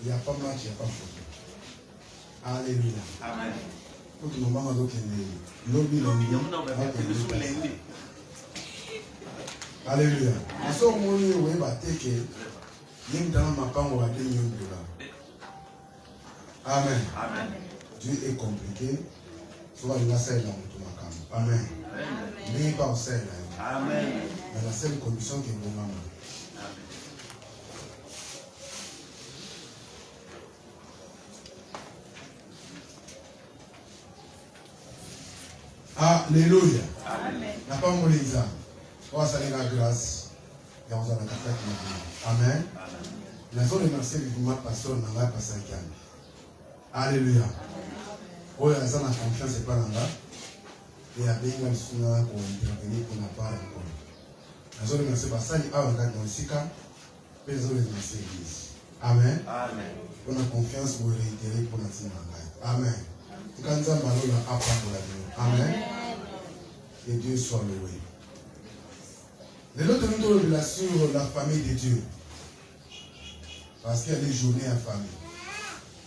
Il n'y a pas match, il n'y a pas photo. Alléluia. Amen. Pour nous manquons d'autres lobby alléluia. Nous sommes venus au Bateke. Nous sommes dans Amen. Amen. Dieu est compliqué. Soit il va faire dans tout ma cam. Amen. Mais pas au sel. Amen. Mais la seule condition qui est bon maman. Alléluia. Amen. N'a pas mon exemple. On va saluer la grâce. Et on va la café. Amen. Nous avons remercié vivement pasteur Nanga Passakian. Alléluia. Oh, il y a la confiance et pas là. Et à bien le soutien pour intervenir pour n'a pas encore. Nous avons remercié Passani à un cadre dans le Sika. Et nous avons remercié l'église. Amen. Amen. On a confiance pour réitérer pour notre Nanga. Amen. Amen. Que Dieu soit loué. De l'autre côté, nous revenons sur la famille de Dieu. Parce qu'il y a des journées en famille.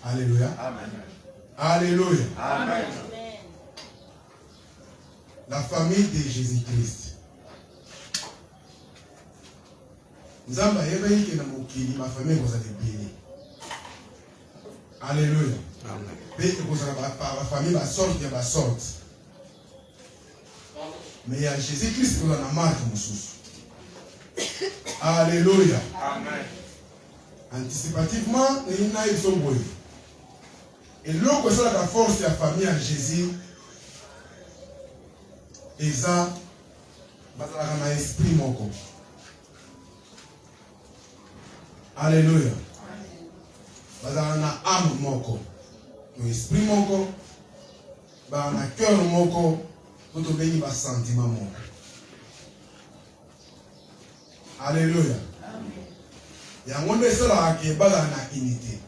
Alléluia. Amen. Alléluia. Amen. La famille de Jésus-Christ. Nous avons dit que ma famille vous a béni. Alléluia. La famille va sortir, va sortir. Mais il y a Jésus-Christ qui a marqué mon sous. Alléluia. Amen. Anticipativement, il y a une chose. Et l'autre chose, la force de la famille à Jésus, et ça, c'est l'esprit moko. Alléluia. C'est l'âme moko. L'esprit moko, le cœur moko, pour te bénir le sentiment moko. Alléluia. Il y a un monde qui est dans unité.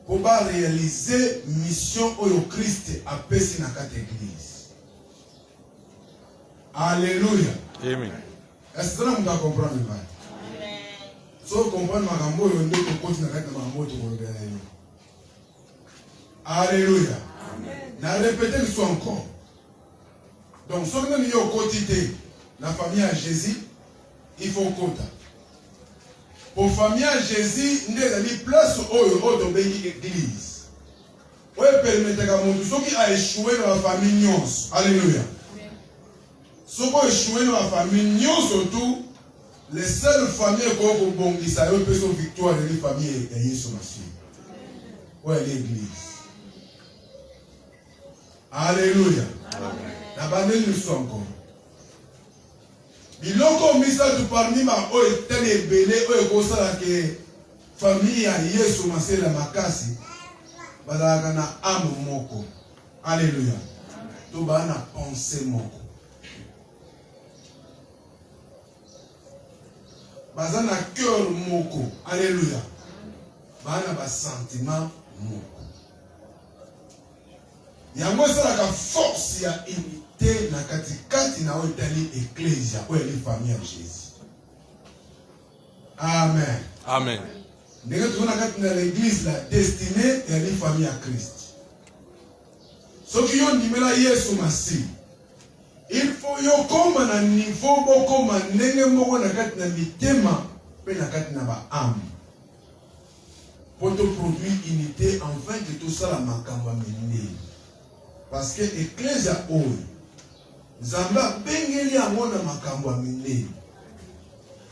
Pour réaliser la mission au Christ à Pessi dans cette église. Alléluia. Amen. Est-ce que vous comprenez? Si vous comprenez, vous allez continuer à faire. Alléluia. N'a répété le son encore. Donc, si vous avez au quotidien la famille à Jésus, il faut compter. Pour la famille à Jésus, nous avons mis place au l'église. Vous permettez à mon Dieu qui a échoué dans la famille Nyons. Alléluia. Si vous avez échoué dans la famille Nyons, surtout, les seules familles qui ont bon, ils savent que sont victoire de la famille et Jésus Massif. Où est l'église? Alléluia. La banane nous sommes encore. Il y a mis ça parmi ma tel et belé, que famille à Yesu Massé la Makasi, Badagana âme moko. Alléluia. Tout bana pensée moko. Bazana cœur moko. Alléluia. Bana ba sentiment moko. Il y a moi ça la force ya unité na katikati na otali ecclesia ou les familles à Jésus. Amen. Amen. Ndenge tu na l'église la destinée ya les familles à Christ. Ce qui ont nimela Yesu Masi. Il faut yo koma na niveau boko manenge moko na kati na mitema pe na kati na ba âme. Pour te produire unité afin que tout ça la makambo menene. Parce que l'Ecclésia oyo Zamba bengeli yango na makambo ya minene.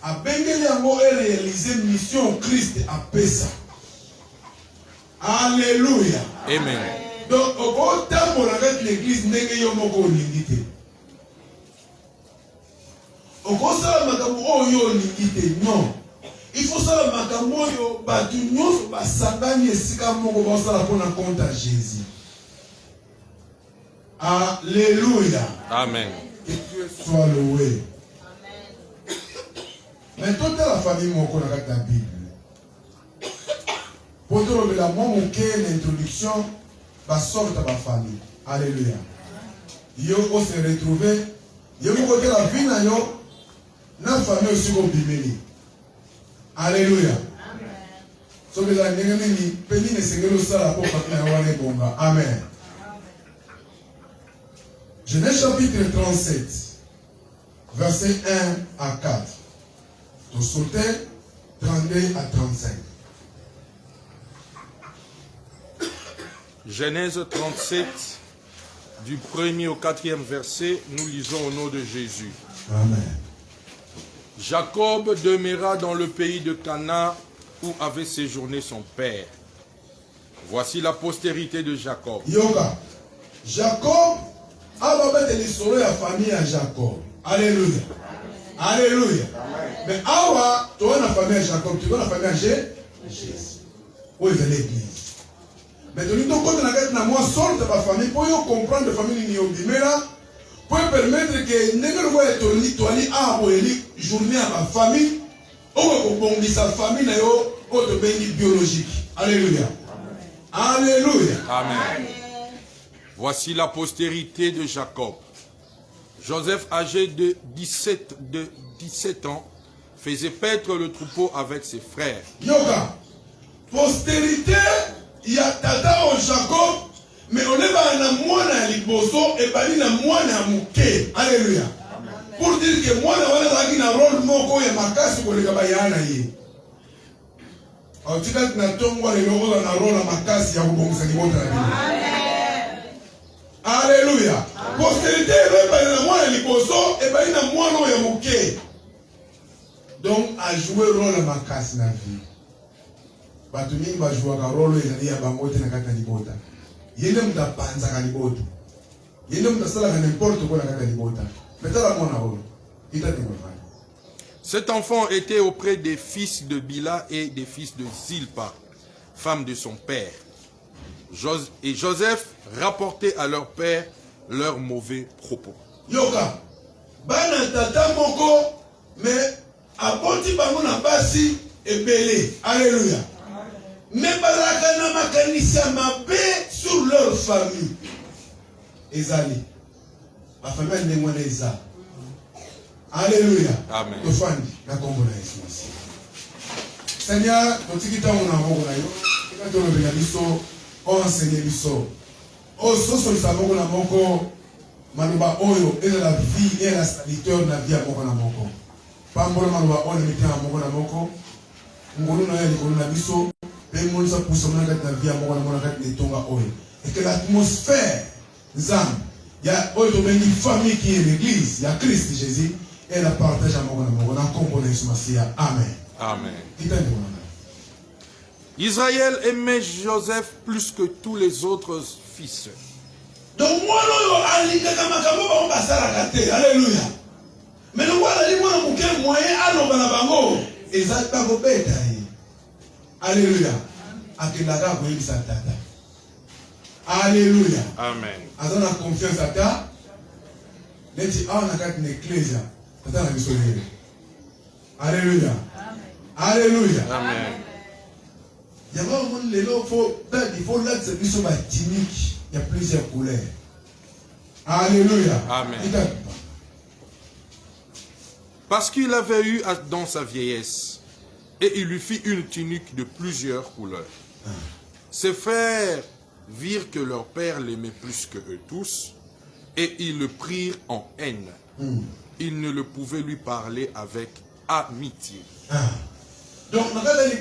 Abengeli yango réaliser mission Christ à pesa. Alléluia. Amen. Donc au temps avec l'église ndenge yo moko olingi te. Okosala makambo oyo olingi te. Non. Il faut ça makambo oyo batu nyonso basangani esika moko basala pona compte à Jésus. Alléluia. Amen. Que Dieu soit loué. Amen. Mais toute la famille m'a connu avec la Bible. Pour te remettre la l'introduction, va sortir de la famille. Alléluia. Yo on se retrouver. Yo vous côté la vie na yo, na famille aussi comme bimeli. Alléluia. Amen. Amen. Genèse chapitre 37, verset 1 à 4. Nous sautons 32 à 35. Genèse 37, du 1er au 4e verset, nous lisons au nom de Jésus. Amen. Jacob demeura dans le pays de Canaan où avait séjourné son père. Voici la postérité de Jacob. Yoga. Jacob, ababete lisolo ya famille à Jacob. Alléluia. Alléluia. Mais awa, tu as la famille à Jacob, tu as la famille à Jésus. Où est l'église? Mais tu as compte na moi seul de ma famille pour comprendre la famille ni obimela pour permettre que n'engelo wa etoli toali a boeli journée à ma famille au ko sa famille na yo o to bengi biologique. Alléluia. Alléluia. Amen. Voici la postérité de Jacob. Joseph, âgé de 17 ans, faisait paître le troupeau avec ses frères. Yoga. Postérité, il y a tata au Jacob, mais on est pas na mwana liboso et pas na mwana muke. Alléluia. Pour dire que mwana wana na rôle moko ya makasi ko leka bayana ye. En tout cas, na tongwa le logo na rôle makasi ya kubongisa libota na Biblia. Alléluia. Postérité est pas na mwana liboso et pas na mwana ya muke. Donc a joué rôle makasi na vie. Batu mingi bajuaka rolo ezali ya bango te na kati na libota. Yende mutapanza ka libota. Yende mutasala ka n'importe quoi na kati na libota. Metala mona rolo. Ita te mwana. Cet enfant était auprès des fils de Bila et des fils de Zilpa, femme de son père. Et Joseph rapportait à leur père leurs mauvais propos. Yoka, bana tata moko, mais aboti bango na basi ebele. Alléluia. Mais balaka na makanisia mabe sur leur famille. Ezali. Ma famille n'est moins eza. Alléluia. Amen. Tofandi na kombo na Yesu Masi. Seigneur, totikita mona moko na yo. Tika tolo bela biso, enseigner biso. O soso sa moko na moko manuba oyo eza la vie et la saliteur na vie moko na moko. Pambola manuba oyo metya moko na moko. Ngolu na yeli ngolu na biso. Et que l'atmosphère, il y a une famille qui est l'église, il y a Christ Jésus, et elle partage à mon Amen. Amen. Israël aimait Joseph plus que tous les autres fils. Donc, moi, alléluia. Mais nous voyons les moyens à nos Alléluia. Alléluia. Amen. Azana confiance à ta. Neti a na kati n'ecclesia. Tata na biso lele. Alléluia. Alléluia. Amen. Yaba mon lelo il faut là c'est biso ba timique. Il y a plusieurs couleurs. Alléluia. Amen. Parce qu'il avait eu dans sa vieillesse, et il lui fit une tunique de plusieurs couleurs. Ses frères virent que leur père l'aimait plus que eux tous, et ils le prirent en haine. Ils ne le pouvaient lui parler avec amitié. Donc, nous avons dit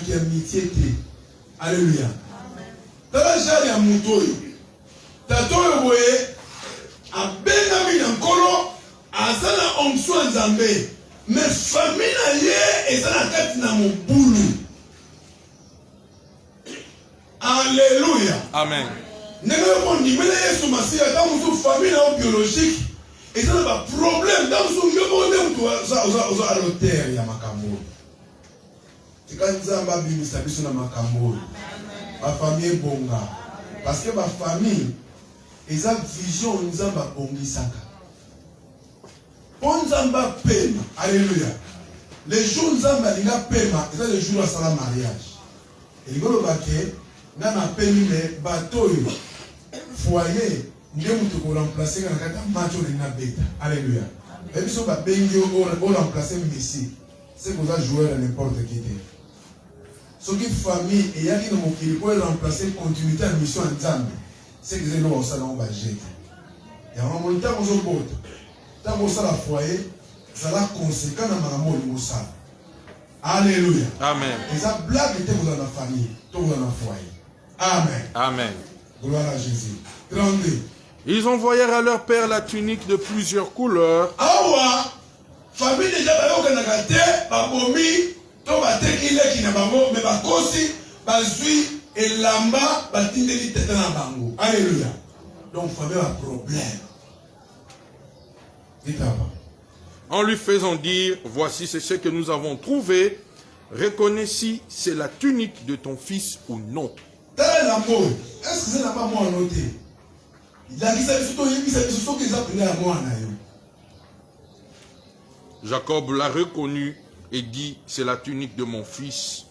que amitié. Alléluia. Mais famille na ye ezana kati na mobulu. Alléluia. Amen. Nengelo mo ndimela Yesu Masiya ta musu famille na biologique ezana ba problème ta musu yobo ne mutu oza à l'auteur ya makambo. Tika nzamba bimisa biso na makambo. Ba famille bonga. Parce que ba famille eza vision nzamba bongisaka. Nzamba pema. Alléluia. Les jours nzamba linga pema, c'est le jour à sa mariage. Et il golo baké na na pemi me batoyo foyer ndemu to ko remplacer na kata macho na beta. Alléluia. Et biso ba bengi o remplacer Messi. c'est que vous allez jouer à n'importe qui. Ce qui famille et il y a qui pour remplacer continuité de mission en Zambie, c'est que nous ça on va jeter. Il y a un moment temps aux autres, tant que ça la foyer, ça la conséquent dans ma mort de ça. Alléluia. Amen. Et ça blague était vous dans la famille, tout vous dans le foyer. Amen. Amen. Gloire à Jésus. 32. Ils envoyèrent à leur père la tunique de plusieurs couleurs. Awa, famille déjà bayokanaka te, babomi, to bateki leki na bango, mais bakosi, bazui, elamba, batindeli tete na bango. Alléluia. Donc famille a problème. Dites à moi. En lui faisant dire, voici c'est ce que nous avons trouvé, reconnais si c'est la tunique de ton fils ou non. Tel l'amour, est-ce que c'est là-bas moi noté? Il a dit ça, surtout qu'ils appelaient à moi. Jacob l'a reconnu et dit, c'est la tunique de mon fils.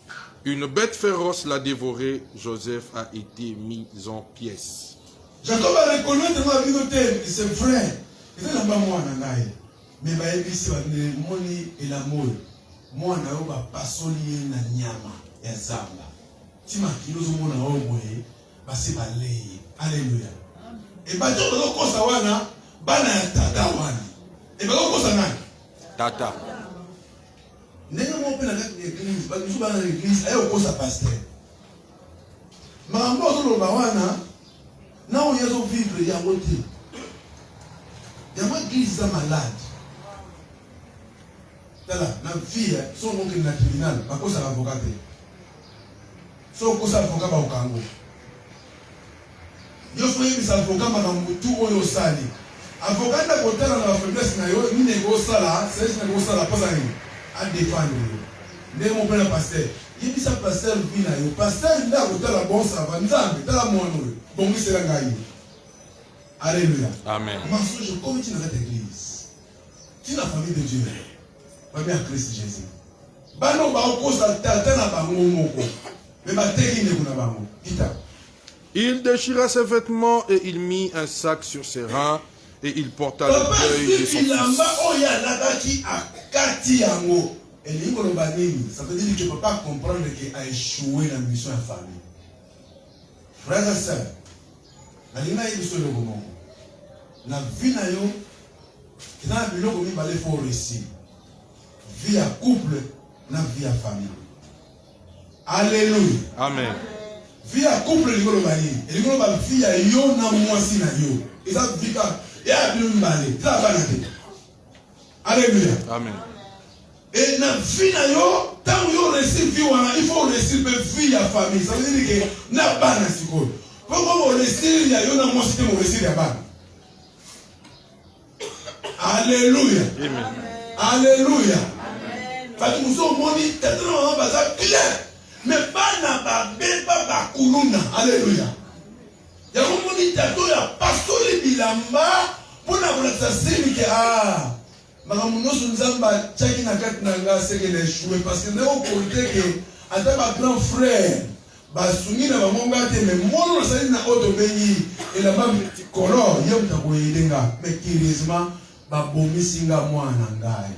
Une bête féroce l'a dévoré, Joseph a été mis en pièces. Jacob a reconnu de ma vie, c'est vrai. C'est là-bas moi. Mais ici, moni et l'amour. Moi, je n'ai pas passé na nyama ya zamba. Tima kilozo mona oboye, basi baleye. Alléluia. Et bah tu peux kosa wana, bana ya tata wana. Et bah kosa nani? Tata. Nenga mo pe na l'église, ba biso bana l'église, ayo kosa pasteur. Mambo zo ba wana, na o yezo vivre ya wote. Ya ma église za malade. Tala, na fille, son mon na tribunal, ba kosa avocat. So kosa avocat ba okango. Yo soyez mis avocat makamutu oyo sali. Avocat na kotala na faiblesse na yo, ni nego sala, c'est nego sala pas ani à défendre. Ne mon père pasteur. Il dit ça pasteur vina yo. Pasteur nda kotala bon ça va nzambe, tala mono. Bon mi sera ngai. Alléluia. Amen. Mensonge comme tu dans cette église. Tu la famille de Dieu. Famille à Christ Jésus. Bano ba okosa tata na bango moko. Mais ba teki ne kuna bango. Kita. Il déchira ses vêtements et il mit un sac sur ses reins et il porta le deuil de son fils. Ça veut dire que tu ne peux pas comprendre qu'il a échoué la mission de la famille. Frères et sœurs, la vie na yo, qui dans la vie il faut réussir. Vie à couple, na vie à famille. Alléluia. Amen. Vie à couple, il y a vie à yo na mwasi na yo. Et ça vie ka ya bi mbale. Ça va na. Alléluia. Amen. Et na vie na yo, tant yo réussir vie wana, il faut réussir vie à famille. Ça veut dire que na bana siko. Pourquoi on réussir ya yo na mwasi te mo réussir ya bana. Alléluia. Amen. Alléluia. Parce que nous sommes moni, tellement on va clair. Mais pas na babeba bakuluna. Alléluia. Ya moni tato ya pastori bilamba pour na volata sini ke makamunoso nzamba chaki na kati na nga seke les jouer parce que ne au côté que ata ba grand frère basungi na bamonga te mais mono na sali na auto benyi et la même color yem ta ko yedenga mais curieusement ba bomisinga mwana ngai.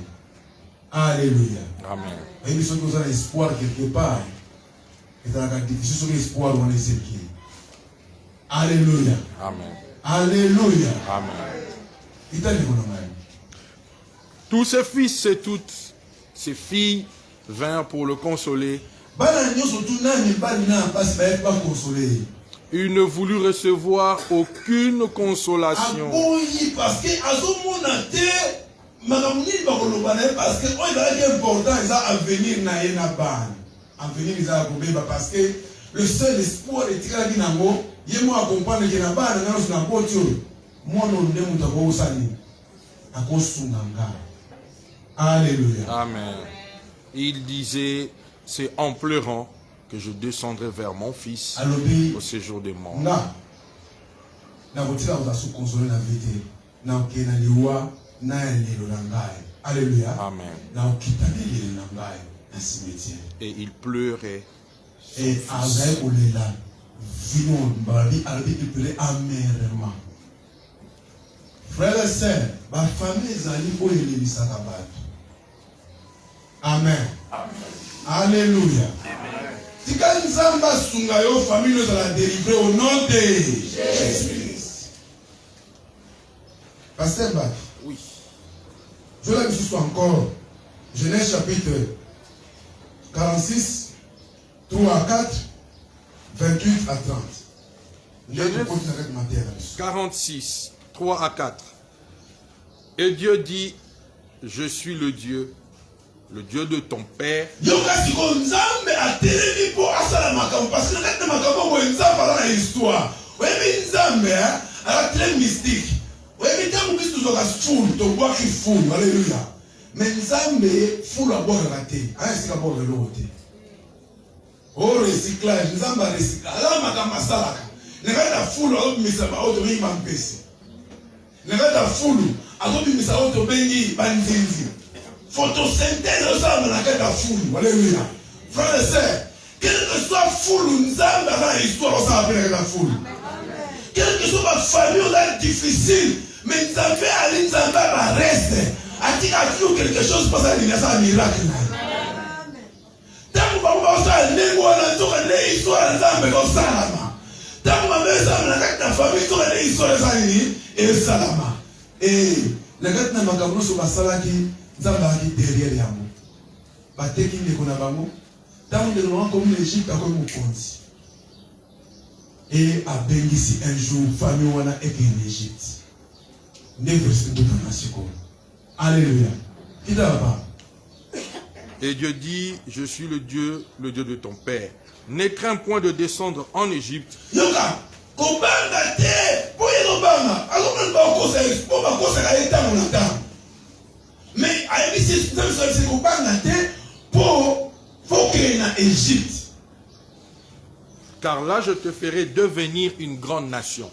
Alléluia. Amen. Et nous sommes dans l'espoir quelque part. Et dans la difficile sur l'espoir on est qui. Alléluia. Amen. Alléluia. Amen. Tous ses fils et toutes ses filles vinrent pour le consoler. Il ne voulut recevoir aucune consolation. Parce que parce que c'est important, ils ont avenir parce que le seul espoir est que il y a comprendre que alléluia. Amen. Il disait, c'est en pleurant que je descendrai vers mon fils au séjour des morts. Alléluia. Amen. Et il pleurait. Et il pleurait amèrement. Frères et sœurs, ma famille est allée pour les Amen. Alléluia. Tika nzamba sunga yo famille nous allons délivrer au nom de Jésus. Pasteur Bach. Oui. Je vais juste encore. Genèse chapitre 46, 3 à 4, 28 à 30. Genèse 46, 3 à 4. Et Dieu dit, je suis le Dieu de ton père. Alléluia. Mais Nzambe fou la bonne raté. Ainsi la bonne l'autre. Au recyclage, Nzambe recyclage. Là makamba salaka. Nengata fou la autre misaba auto bengi mampesi. Nengata fou auto misaba auto bengi banzinzi. Photosynthèse ensemble na kata fou. Alléluia. Frère et sœur, quel que soit fou Nzambe dans l'histoire ça appelle la fou. Quelle que soit ma famille là difficile, mais Nzambe ali Nzambe va rester. A-t-il quelque chose pour ça, il y a un miracle. Tant que vous avez ça, les mots, les histoires, les âmes, comme Salama. Tant que vous avez ça, la famille, les histoires, et Salama. Et le gars n'a pas de sur la salle qui est derrière les amours. Baté qui n'est qu'on a pas mot. Tant que nous avons comme l'Égypte, comme nous compte. Et à Bengisi un jour, famille, on a été en Égypte. Never seen the nation. Alléluia. Qui d'abord? Et Dieu dit, je suis le Dieu de ton père. Ne crains point de descendre en Égypte. Yoka, kobanga te, boye kobanga. Alors on va causer, on va causer la état mon temps. Mais à l'église, c'est kobanga te pour que na Égypte. Car là je te ferai devenir une grande nation.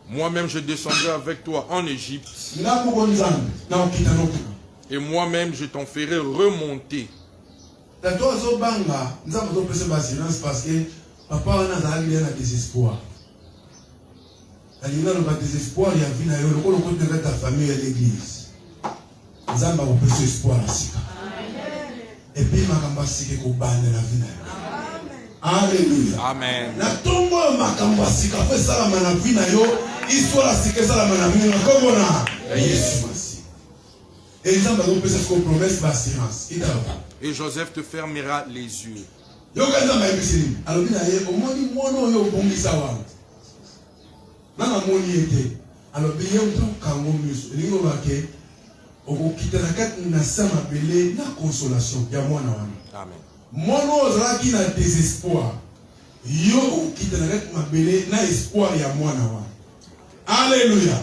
Moi-même je descendrai avec toi en Égypte. Et moi-même je t'en ferai remonter. Parce que papa a un désespoir. Il y a un désespoir, il y a un ta famille à l'église. Nous avons un espoir. Et puis, ma sike ko bande la vie. Alléluia. Amen. La tombe ma sika fait ça la vie na yo, histoire sike ça la vie comme on a. Jésus Messie. Et ils ont besoin de cette promesse d'assurance. Et Joseph te fermera les yeux. Yo kanza ma ebisini. Alors bien aye au moni mono yo bongisa wa. Nana moni ete. Alors bien yo to kango miso. Lingo bake na consolation. Amen. Mono ozalaki na désespoir. Yo okitelaka mabele na espoir ya mwana wa. Alléluia.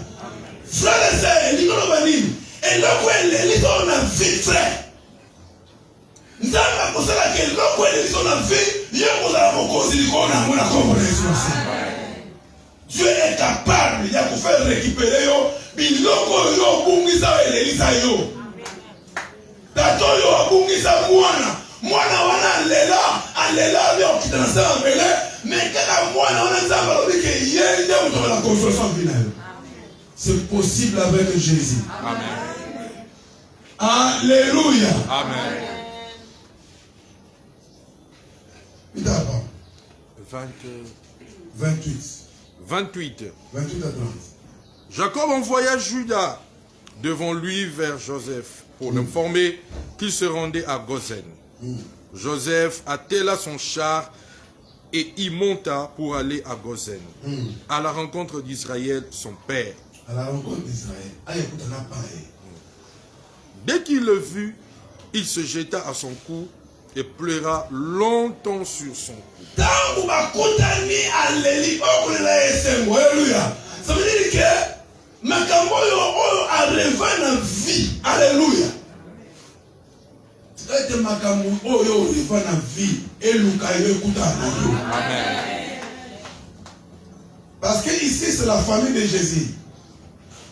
Frère et sœur, likolo banini. Et lokwele liko na vie frère. Nzamba kosala ke lokwele liko na vie, yo kozala mokozi liko na mona kombo na Yesu. Dieu est capable de faire récupérer yo biloko yo bungisa elelisa yo. Tato yo bungisa mwana wana lela yo kitana sa mbele mais kaka mwana wana nzamba lobike yende muto la consolation finale. C'est possible avec Jésus. Amen. Alléluia. Amen. 28 à 30. Jacob envoya Judas devant lui vers Joseph pour l'informer qu'il se rendait à Gosen. Joseph attela son char et y monta pour aller à Gosen, à la rencontre d'Israël, son père. À la rencontre d'Israël. Dès qu'il le vit, il se jeta à son cou et pleura longtemps sur son cou. Alléluia. Ça veut dire que Makamboyo arrive na vie. Alléluia. C'est Makamboyo arrive na vie et Lukayo écoute Amen. Parce que ici c'est la famille de Jésus.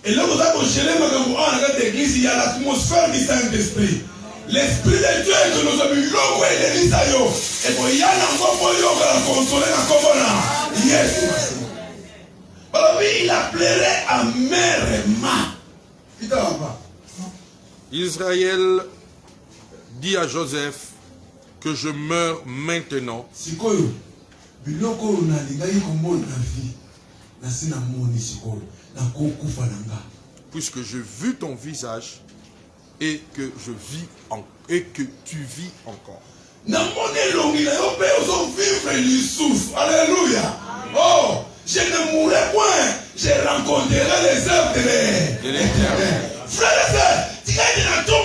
Et là vous avez géré Makamboyo dans l'église, il y a l'atmosphère du Saint-Esprit. L'Esprit de Dieu que nous avons eu l'eau et l'église à yo. Et pour y aller encore yo la consoler na komona. Yes. Il appellerait amèrement. Israël dit à Joseph que je meurs maintenant. Sikoyo, biloko na lingai komona na vie. Na sina moni sikoyo, na kokufa nanga. Puisque j'ai vu ton visage et que je vis et que tu vis encore. Alléluia. Oh, je ne mourrai point, je rencontrerai les œuvres de l'Éternel. Frère et sœur, tu as dit dans ton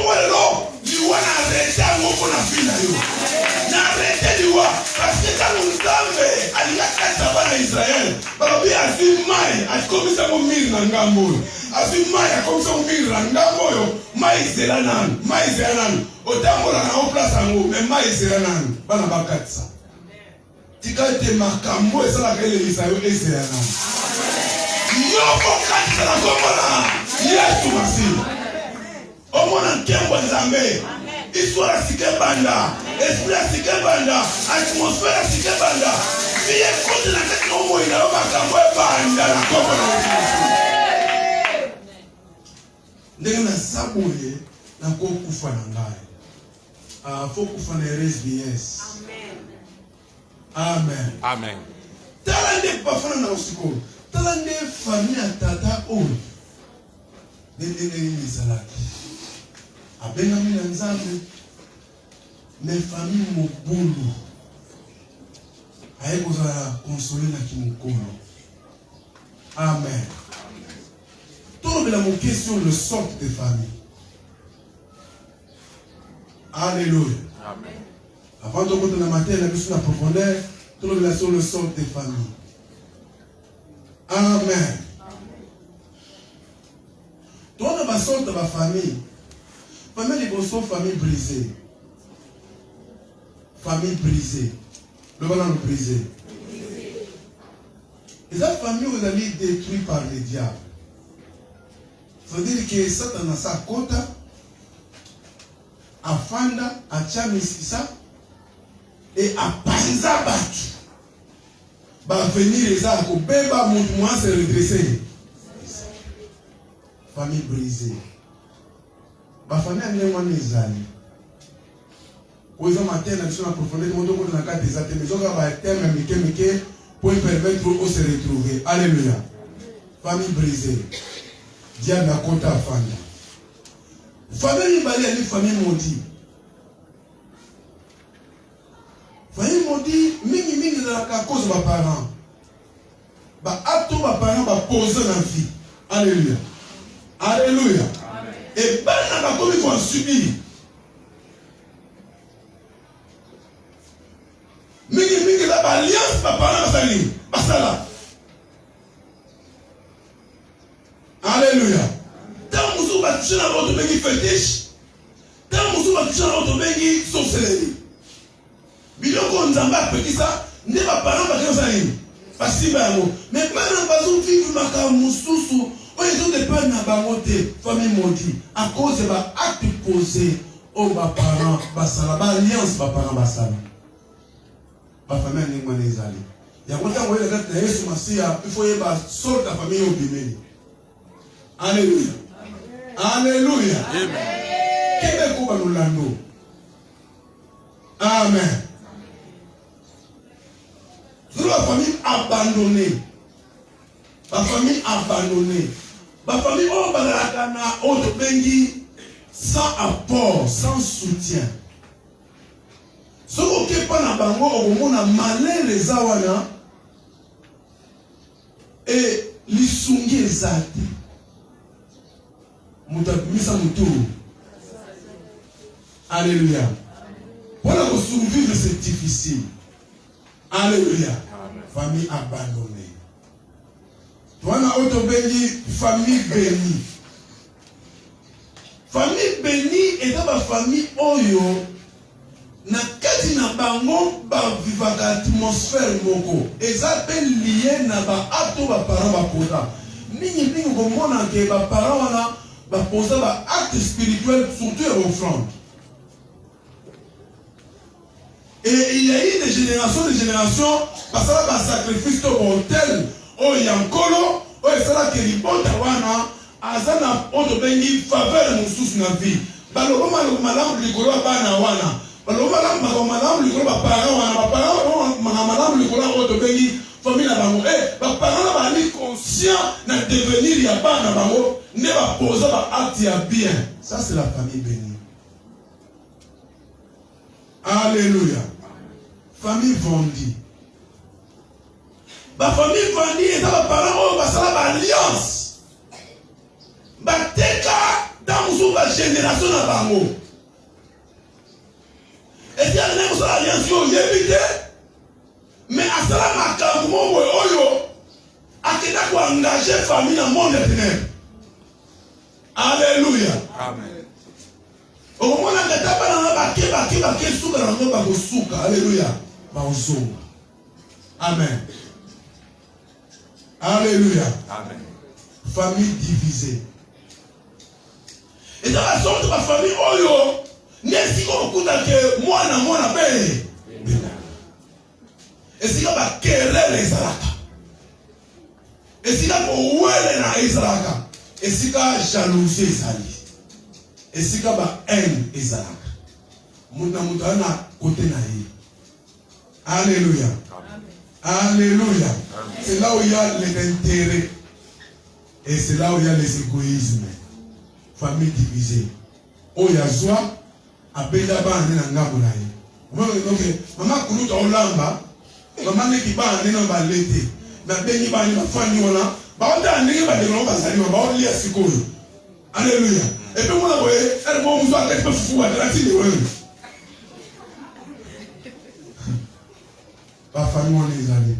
liwa na arrêté à mon na yo. Na arrêté liwa parce que quand nous sommes alinga kata Israël, balobi azimai akomisa mo mir na ngambo. Azimai akomisa mo mir na ngambo yo. Mai zelanan, mai zelanan. Otambola na place ango, mais mai zelanan. Bana bakatsa. Tika te makambo esala kele Israël ezelanan. Yo kokatsa na komona. Yesu masi. Omona nkembo nzambe. Histoire ya sike banda. Esprit ya sike banda. Atmosphère ya sike banda. Viye kote na kati na umo ina makambo banda na kombo na Yesu. Ndenge na saboye na kokufa na ngai. Faut kufa na RSBS. Amen. Amen. Tala nde bafana na usiko. Tala nde famille tata oyo. Ndenge nizalaki. Abengami na nzambe. Mais famille mobulu. Aye kozala consoler na kimukolo. Amen. Tout le monde question le sort de famille. Alléluia. Amen. Avant de rentrer dans la matin, la mission de la profondeur, tout le monde sur le sort des familles. Amen. Toi, on va sortir de la famille. Famille, les sont famille brisée. Famille brisée. Le voilà le brisé. Et la famille, vous allez détruite par les diables. Ça veut dire que Satan a sa quota. Afanda, Achamisisa. Et à Panza Batu. Va venir les arcs. Beba moi se redresser. Famille brisée. Ma famille a mis les amis. Aux hommes matin, la mission a profondément monté dans la carte des athées. Mais on va être thème, pour permettre de se retrouver. Alléluia. Famille brisée. Diable a compté à Fanda. Famille balée, elle est famille maudite. Famille maudite, mingi dans la cause de mes parents. Acte mes parents posent dans la vie. Alléluia. Alléluia. Et ben, comme ils vont subir. Mingi la alliance, mes parents s'allient. Basala. Alléluia. Tant que vous avez touché dans votre béni fétiche, tant que vous avez touché dans votre béni sorcellerie. Biloko nzamba petit ça, ne va pas dans ça ni. Parce que mais maintenant pas on vivre maka mususu, on est de pas na bangote famille maudit à cause de acte posé aux parents basala ba alliance ba parents basala. Ba famille ni ngone ezali. Ya kota ngoye kati na Yesu Masia, il faut yeba sorte la famille au bimeli. Alléluia. Alléluia. Amen. Kebe kuba lulando. Amen. C'est la famille abandonnée. La famille abandonnée. La famille sans apport, sans soutien. Ce qui est pas dans le a malin les awana et l'issungi ezate. Misa mutu. Alléluia. Pour la survivre, c'est difficile. Alléluia. Famille abandonnée. Toi, on a autre béni, famille bénie. Famille bénie est dans la famille Oyo. Na kati na bango ba vivaka atmosphère moko. Ezapel lié na ba acte ba parents ba posa. Mingi komona ke ba parents wana ba posa ba acte spirituel surtout aux offrandes. Et il y a eu des générations, parce que le sacrifice de montel, oh yankolo, oh et ça là qui ribonde wana, azana on te bénit faveur de mon sous na vie. baloboma malamu likolo bana wana baloboma malamu likolo bapara wana bapara malamu likolo oto bengi famille na bango bapara bali conscient na devenir ya bana bango ne ba poser ba acte ya bien. Ça c'est la famille bénie. Alléluia. Famille vendue. Ba famille vendue et ça ba parents ba sala ba alliance. Ba teka dans une génération na bango. Et si elle n'est pas alliance yo yebite mais asala makambo oyo akenda ko engager famille dans monde éternel. Alléluia. Amen. Au moment où tu as dit que alléluia. Amen. Alléluia. Amen. Famille divisée. Et dans la sorte de ma famille, oyo, n'est-ce que moi, na paix. Et si on va querer les Israéliens. Et si on va les Israéliens. Et si on va jalouser les Israéliens. Et si on va haine les Israéliens. Côté naïf. Alléluia. Alléluia. C'est là où il y a les intérêts. Et c'est là où il y a les égoïsmes. Famille divisée. Oh, il y a joie. Abenda ba nena ngambo na ye. Maman kunuta olamba. Maman ne ki ba nena ba lete. Na bengi ba ni ba fani wala. Ba onda ndenge ba de ba sali ba oli asikoyo. Alléluia. Et puis moi boye, elle bon muso ate pe fufu wa la ti de wewe. Ba famille on les amis.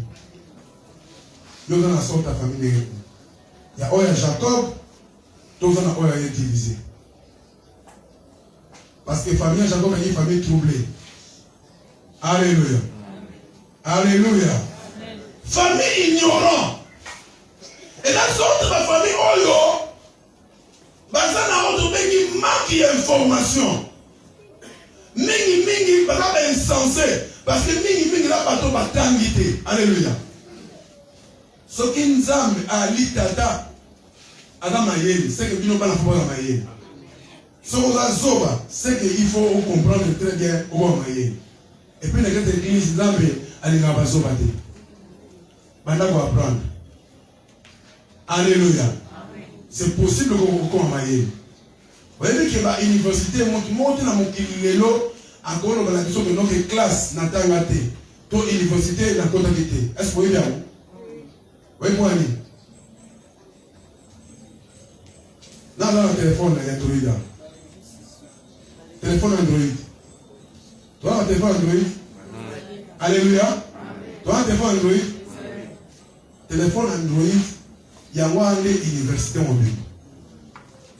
Yo dans la sorte ta famille. Il y a Oya Jacob, tous on a Oya divisé. Parce que famille Jacob est une famille troublée. Alléluia. Alléluia. Famille ignorante. Et la sorte de ma famille Oyo, bazana on qui manque d'information. Mingi bazana insensé. Parce que mingi la bateau batangité. Alléluia. Ce qui nous a ali tata Adam Ayeli, c'est que nous ne pouvons pas Ayeli. Ce qu'on a zoba, c'est qu'il faut comprendre très bien où on Ayeli. Et puis les gens disent d'ambe ali na bazoba te. Banda ko apprendre. Alléluia. C'est possible qu'on Ayeli. Vous voyez que la université monte dans mon kilelo encore dans la question de notre classe na tangate. To université na comptabilité. Est-ce que vous voyez bien? Oui, moi, là, le téléphone est Android. Téléphone Android. Toi, un téléphone Android. Alléluia. Toi, un téléphone Android. Téléphone Android, il y a une université en ligne.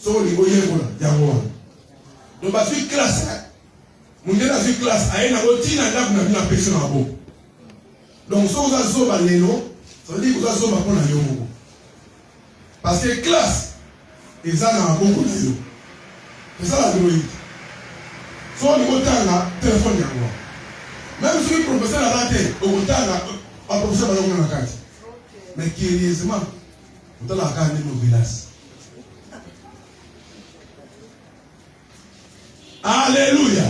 So, il y a donc, dans une classe, mon Dieu, dans une classe, il y a une personne en haut. Donc, si vous avez un léno, ça veut dire que vous avez un peu. Parce que classe, ils ont un bon côté. C'est ça la droïde. Si on est là, téléphone est en même si le professeur a raté, au temps, un professeur va dans la carte. Mais curieusement, vous avez la carte de nos villages. Alléluia.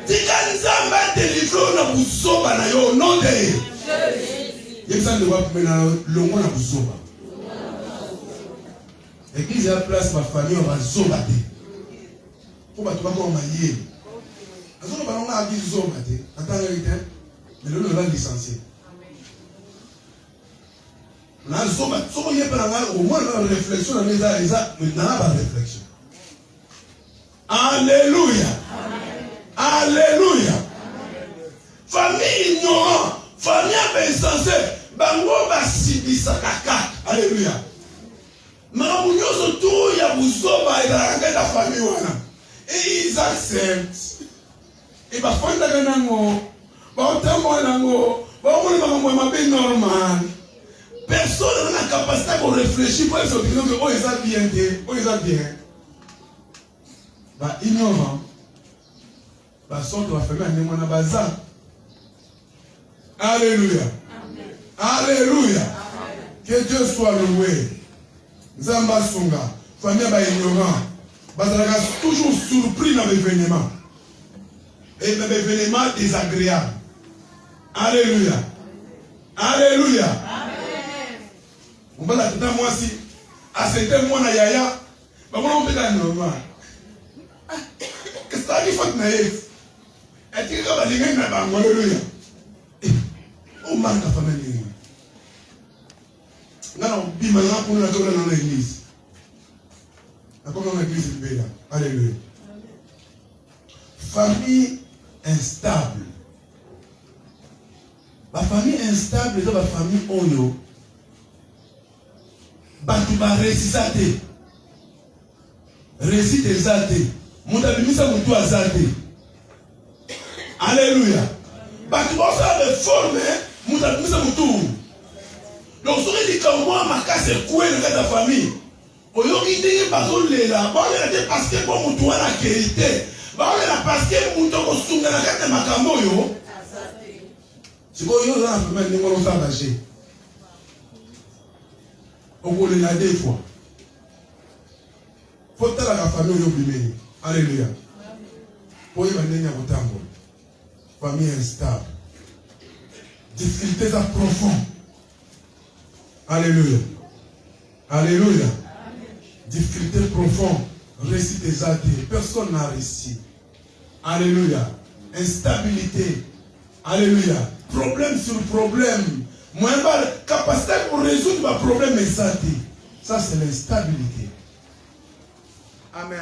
Si quand vous avez délivré, vous avez un nom de Jésus. Il y a des gens qui ont le monde à vous. L'église a place ma famille, on va zobater. Pour que tu vas mailler. Parce que nous allons dire zobater. Attends, mais nous allons licencier. On a zobater. Au moins, on a une réflexion dans les arts, mais on n'a pas de réflexion. Alléluia. Alléluia. Famille ignorante. Famille insensée. Bango basibisa kaka. Alléluia. Mamunyo surtout ya buzoba ila la famille wana. Et ils acceptent. Et ba fanda kanango. Ba otambo nango. Ba omoni ba mabe normal. Personne n'a la capacité de réfléchir pour se dire que oh ils ont bien dit, oh ils ont bien. Ba ignorant. Ba sorte va faire un mona baza. Alléluia. Alléluia. Que Dieu soit loué. Zamba Sunga. Famille ba ignorant. bazalaka toujours surpris dans l'événement. Et dans l'événement désagréable. Alléluia. Alléluia. Amen. On va tout moi si à c'était moi na yaya, bah moi on fait la normal. Qu'est-ce que tu fais naïf? Et tu vas aller na bango alléluia. On manque la famille. Non, bima na pour la tola dans l'église. La comme dans l'église belle. Alléluia. Famille instable. La famille instable, c'est la famille oyo. Batu ba resisate. Resite zate. Muta bimisa mutu azate. Alléluia. Batu ba ça de forme, muta bimisa mutu. Donc ce qui dit que moi ma casse est couée dans la famille. Oyo ki ndenge bazo lela, ba lela parce que pour mutu wana qualité. Ba lela parce que mutu ko sunga na kata makambo yo. Si vous avez un peu de temps à lâcher, on vous l'a deux fois. Faut que la famille oublie. Alléluia. Pour y venir à votre famille instable. Difficultés profondes. Alléluia. Alléluia. Difficultés profondes. Récit des athées. Personne n'a réussi. Alléluia. Instabilité. Alléluia. Problème sur problème. Moi, la capacité pour résoudre ma problème est ça. Ça, c'est l'instabilité. Amen.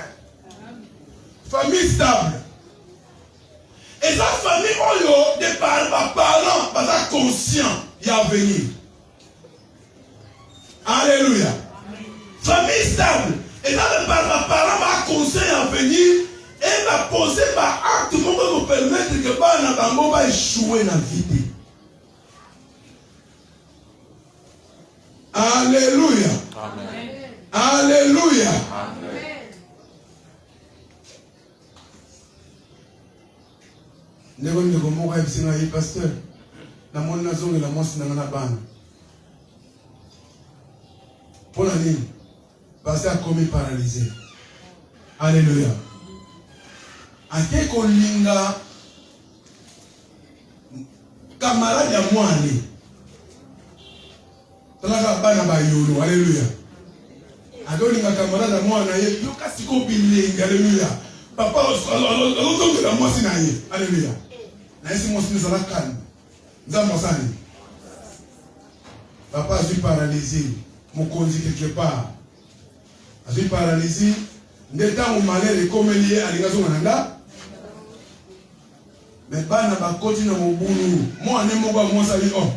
Famille stable. Et la famille, de par mes parents, pas conscient, il y a venir. Alléluia. Famille stable. Et là, de par mes parents, pas conscient à venir. Et va poser par acte pour nous permettre que Bana Bango va échouer dans la vie. Alléluia. Amen. Alléluia. Amen. Nego moka ebisina yi pasteur. Na mona zonge la mosi na na bana. Pour la ligne. Pasteur a commis paralysé. Alléluia. Ake kolinga camarade ya mwani talaka bana ba yolo. Alléluia. Ake kolinga camarade ya mwana ye yo kasi ko bilinga. Alléluia. Papa ozonga la mwasi na ye. Alléluia. Na esi mwasi nzala kan nzamba sani papa a été paralysé mokonzi quelque part a été paralysé ndeta mo malere comme lié à l'ingazonga nanga. Mais bana bakoti na mobulu moi ne moba moi ça dit oh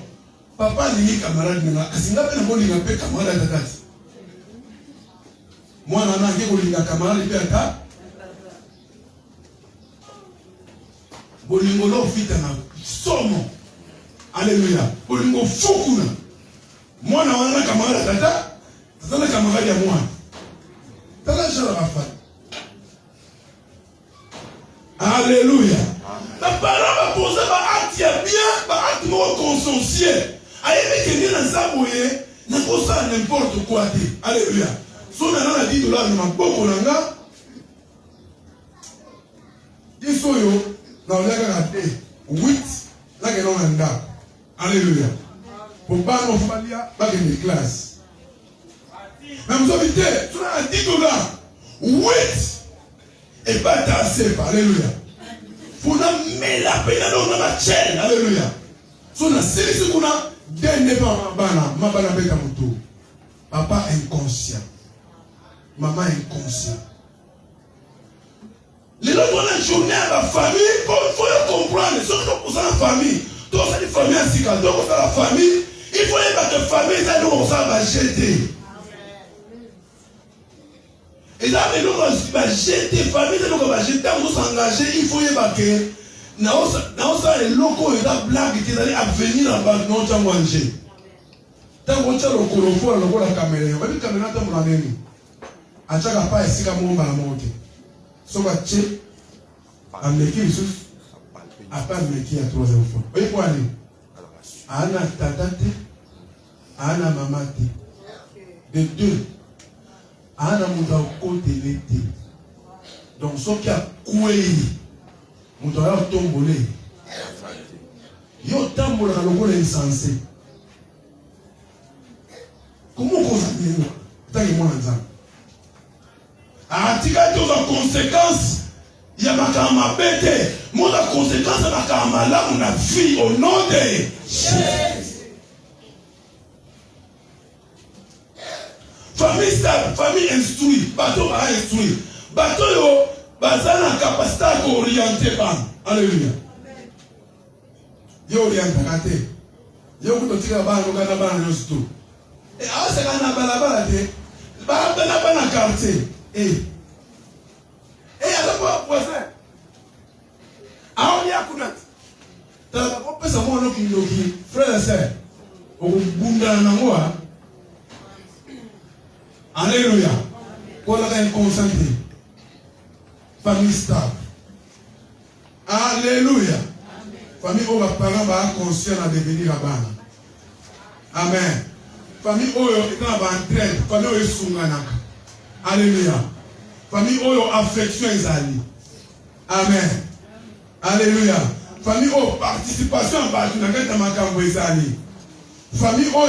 papa ni camarade nga asinga pe na bolinga pe camarade tatati moi na ke bolinga camarade pe ata bolingo lo fita na somo. Alléluia. Bolingo fukuna moi na wana camarade tata tata camarade ya moi tata jala rafa. Alléluia. Les parents vont poser un acte bien, un acte consciencieux. Aïe, mais que nous avons n'a pas ça n'importe quoi. Alléluia. Si on a dit $10, nous n'avons pas de 10 soyo, nous avons 8, là que nous avons. Alléluia. Pour pas nous faire des classes. Mais vous avez dit, si on a $10, 8, et pas assez. Alléluia. Pour nous mettre la peine dans la chaîne. Alléluia. Si on a sélectionné qu'on a dernier ma bana beta moto. Papa inconscient. Maman inconscient. Les gens qui ont la journée à la famille, il faut comprendre. Ceux qui ont la famille, tous les familles ainsi qu'à d'autres la famille, il faut que la famille, ça nous va jeter. Et là, nous va jeter, famille, nous va jeter, on s'engager, il faut y baquer. Nous avons les locaux et la blague qui est à venir en bas, nous avons mangé. Tant qu'on a le colofo, on a la caméra, on a la caméra, on a la caméra. A chaque fois, ici, comme on va la monter. Sauf que tu as un métier, à part le métier à 3 enfants. Vous voyez quoi aller? Anna tatate, Anna mamate. De deux. Anna mouta côté l'été. Donc, ce qui a coué, on doit tomber. Yo tambola lokola insensé. Comment on s'appelle moi? Tant que moi n'entends. Atika tu as conséquence. Il y a ma kama bête. Moi la conséquence ma kama là on a vie au nom de Jésus. Famille stable, famille instruite, bateau va instruire. Bateau yo bazana capacité à orienter ban. Alléluia. Yo oriente kate. Yo kutotika bana ngana bana yosto. Et awa se kana balabala te. Balabala bana quartier. Alors voisin. Awa ya kunat. Tala ko pesa mo no kindoki. Frère et sœur. O bunda na ngoa. Alléluia. Pour la concentré. Famille stable. Alléluia. Famille où les parents sont conscients de devenir là-bas. Amen. Famille où ils sont en train. Famille où ils sont en Alléluia. Famille où ils ont affection. Amen. Alléluia. Famille où participation à la famille où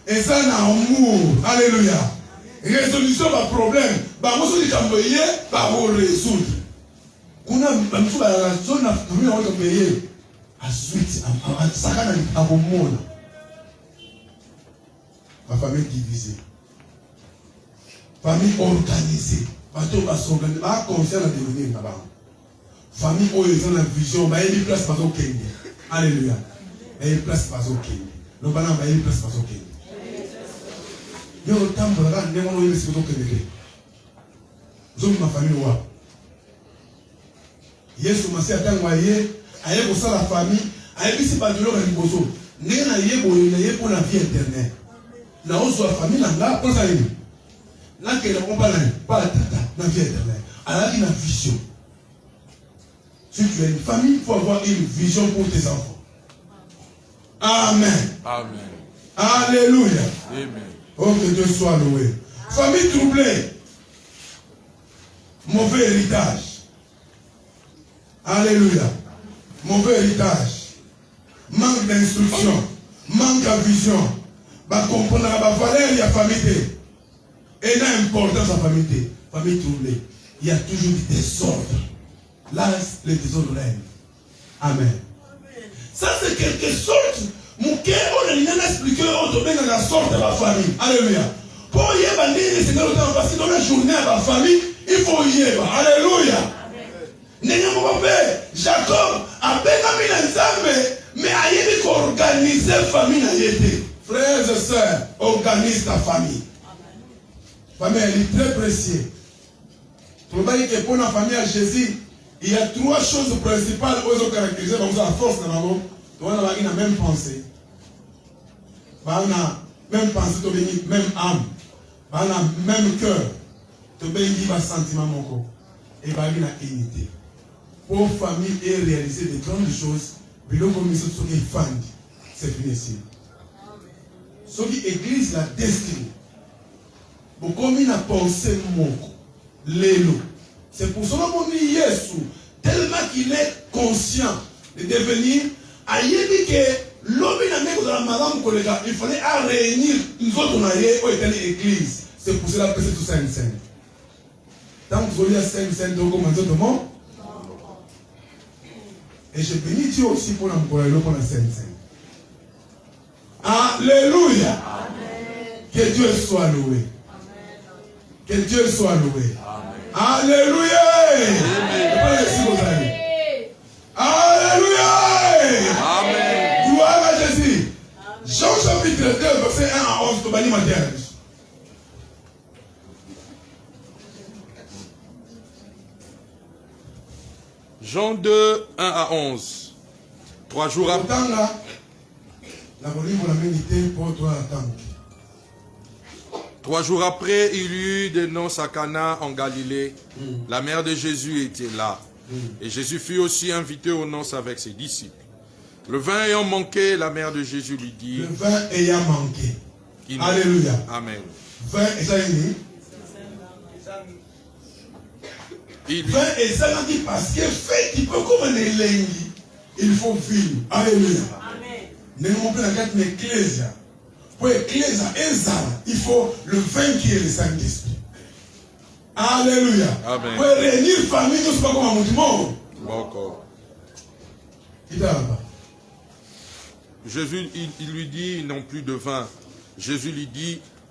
ils sont en amour. Alléluia. Résolution de problème. Ils sont résoudre. Kuna mtu ba zona tumia watu mbeye asuiti sakana akomona la famille divisée, famille organisée, bateau va s'organiser, va conscient à devenir là-bas. Famille où ils ont la vision, bah il y a place pas au Kenya. Alléluia. Il y a place pas au Kenya. Le balan bah il y a place pas au Kenya. Yo tambo là, ne mono yesi au Kenya. Zone ma famille wa. Yesu masi atangwa ye aye ko sala famille aye bisi badolo ka liboso ndenge na ye boye na ye pour la vie éternelle na ozo famille na nga pour ça yini na ke na kompana pas tata na vie éternelle alors il a une vision. Si tu as une famille, il faut avoir une vision pour tes enfants. Amen. Amen. Alléluia. Amen. Oh, que Dieu soit loué. Famille troublée. Mauvais héritage. Alléluia. Mauvais héritage. Manque d'instruction. Manque de vision. Bah, comprendre la valeur, il y a famille. Et l'importance de la famille. Famille troublée. Il y a toujours du désordre. Là, le désordre règne. Amen. Ça, c'est quelque chose. Mon cœur, on a expliqué, on doit dans la sorte de la famille. Alléluia. Pour y avoir le Seigneur, parce que dans la journée à la famille, il faut y avoir. Alléluia. Jacob a bien mis l'ensemble, mais il faut organiser la famille. Frères et sœurs, organise ta famille. Famille, elle est très précieuse. Pour la famille à Jésus, il y a trois choses principales qui ont caractérisé la force de la langue. On a la même pensée. On a même pensée, même âme. On a même cœur. On a un sentiment. Et on a une unité. Pour la famille et réaliser de grandes choses, c'est fini ici. Ce qui église la destinée. Beaucoup de pensée l'élo. C'est pour cela qu'on dit Jésus, tellement qu'il est conscient de devenir, il fallait réunir nous autres église. C'est pour cela que c'est tout ça une scène. Tant que vous voulez une scène de monde, et je bénis Dieu aussi pour la scène. Alléluia. Que Dieu soit loué. Que Dieu soit loué. Alléluia. Alléluia. Amen. Gloire à Jésus. Jean chapitre 2, verset 1 à 11. Tobani Mathias. Jean 2, 1 à 11. 3 jours après. Trois jours après, il y eut des noces à Cana en Galilée. La mère de Jésus était là. Et Jésus fut aussi invité aux noces avec ses disciples. Le vin ayant manqué, la mère de Jésus lui dit... Le vin ayant manqué. Alléluia. Amen. Vin ayant. Vin et ça dit parce que fait il peut comme un élengi. Il faut vivre. Alléluia. Amen. Nous avons la carte d'Ecclésia. Pour Ecclésia, il faut le vin qui est le Saint-Esprit. Alléluia. Amen. Pour réunir famille, nous ne sommes pas comme un mouvement. Encore. Jésus, il lui dit, non plus de vin. Jésus lui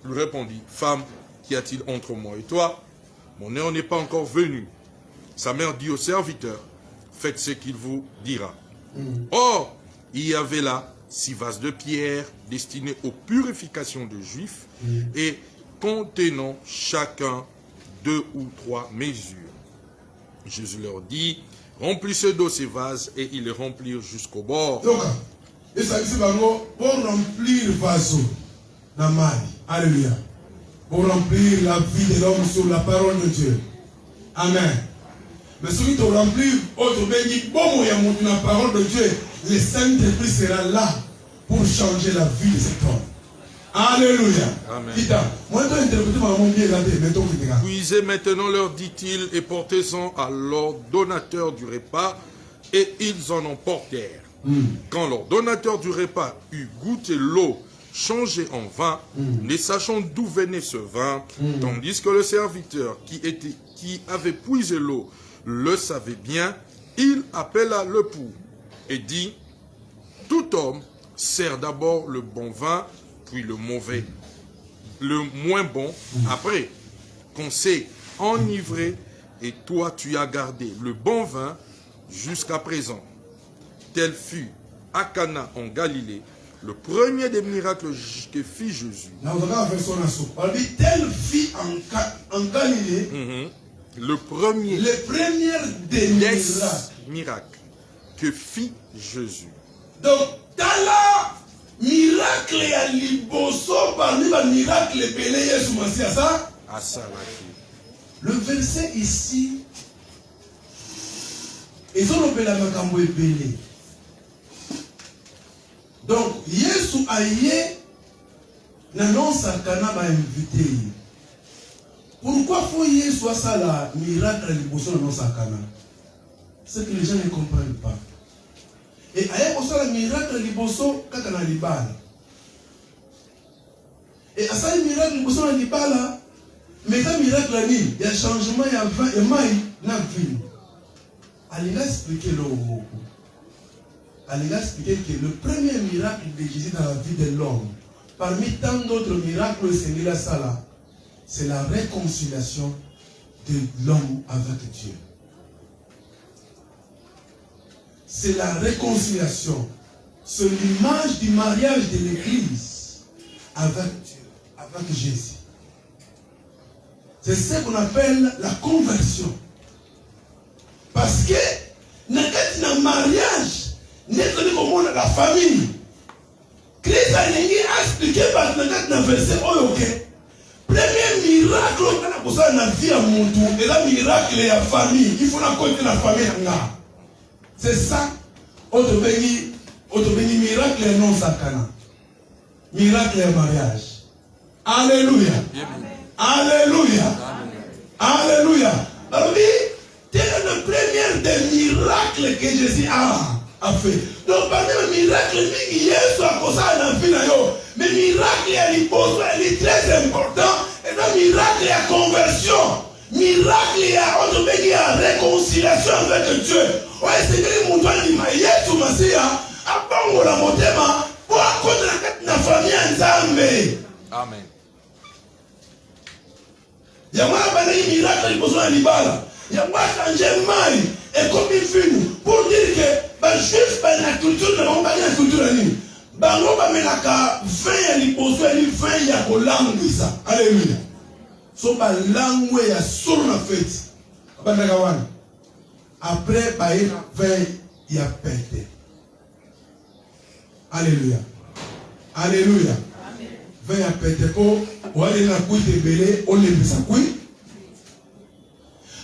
répondit, femme, qu'y a-t-il entre moi et toi? Mon heure n'est pas encore venue. Sa mère dit au serviteur, faites ce qu'il vous dira. Or, il y avait là 6 vases de pierre destinés aux purifications de Juifs et contenant chacun 2 ou 3 mesures. Jésus leur dit, remplissez d'eau ces vases, et ils les remplirent jusqu'au bord. Donc, pour remplir le vase, alléluia, pour remplir la vie de l'homme sur la parole de Dieu. Amen. Mais celui qui remplit la parole de Dieu, le Saint-Esprit sera là pour changer la vie de cet homme. Alléluia. Amen. Puisez maintenant, leur dit-il, et portez-en à l'ordonnateur du repas, et ils en emportèrent. Quand l'ordonnateur du repas eut goûté l'eau changée en vin, ne sachant d'où venait ce vin, tandis que le serviteur qui avait puisé l'eau le savait bien, il appela le pou et dit, tout homme sert d'abord le bon vin, puis le mauvais, le moins bon, après qu'on s'est enivré, et toi tu as gardé le bon vin jusqu'à présent. Tel fut à Cana en Galilée, le premier des miracles que fit Jésus. Tel fut en Galilée, le premier des miracles que fit Jésus. Donc, dans la miracle à Liboso, parmi les miracles belé Jésus Messie à ça. Le verset ici, ils ont appelé la makambo belé. Donc, Jésus a yé, n'annonce à Cana va inviter. Pourquoi faut Jésus soit ça la miracle à Liboso n'annonce à Cana? C'est que les gens ne comprennent pas. Et ailleurs pour ça le miracle liboso kaka na libala. Et à ça le miracle liboso na libala, mais ça miracle là il y a changement, il y a vin et maï na vie. Allez expliquer le mot. Allez expliquer que le premier miracle de Jésus dans la vie de l'homme, parmi tant d'autres miracles le Seigneur a ça là, c'est la réconciliation de l'homme avec Dieu. C'est la réconciliation. C'est l'image du mariage de l'Église avec Dieu, avec Jésus. C'est ce qu'on appelle la conversion. Parce que dans le mariage, nous sommes dans la famille. Christ a expliqué par le verset OK. Premier miracle dans la vie à mon tour, et le miracle de la famille. Il faut raconter la famille. C'est ça, on te bénit miracle et non sakana. Miracle et mariage. Alléluia. Alléluia. Alléluia. Alors, c'est le premier des miracles que Jésus a fait. Donc, parmi les miracles, Jésus a posé dans la vie, mais le miracle est très important. Et le miracle est la conversion. Miracle et la réconciliation avec Dieu. Ouais, c'est que les moutons disent, mais Yesu Masia, à Bango la Motema, pour accompagner la famille en Zambé. Amen. Il y a un miracle qui est besoin de l'Ibala. Il y a un changement et comme il finit pour dire que les Juifs, la culture de l'homme, la culture de l'homme, Bango va mettre la fin et l'hyposo et l'hyposo et la langue. Alléluia. So ba langue ya sur la fête. Après ba il y a pété. Alléluia. Alléluia. Va ya pété pour aller na kuite belé on le bisa kui.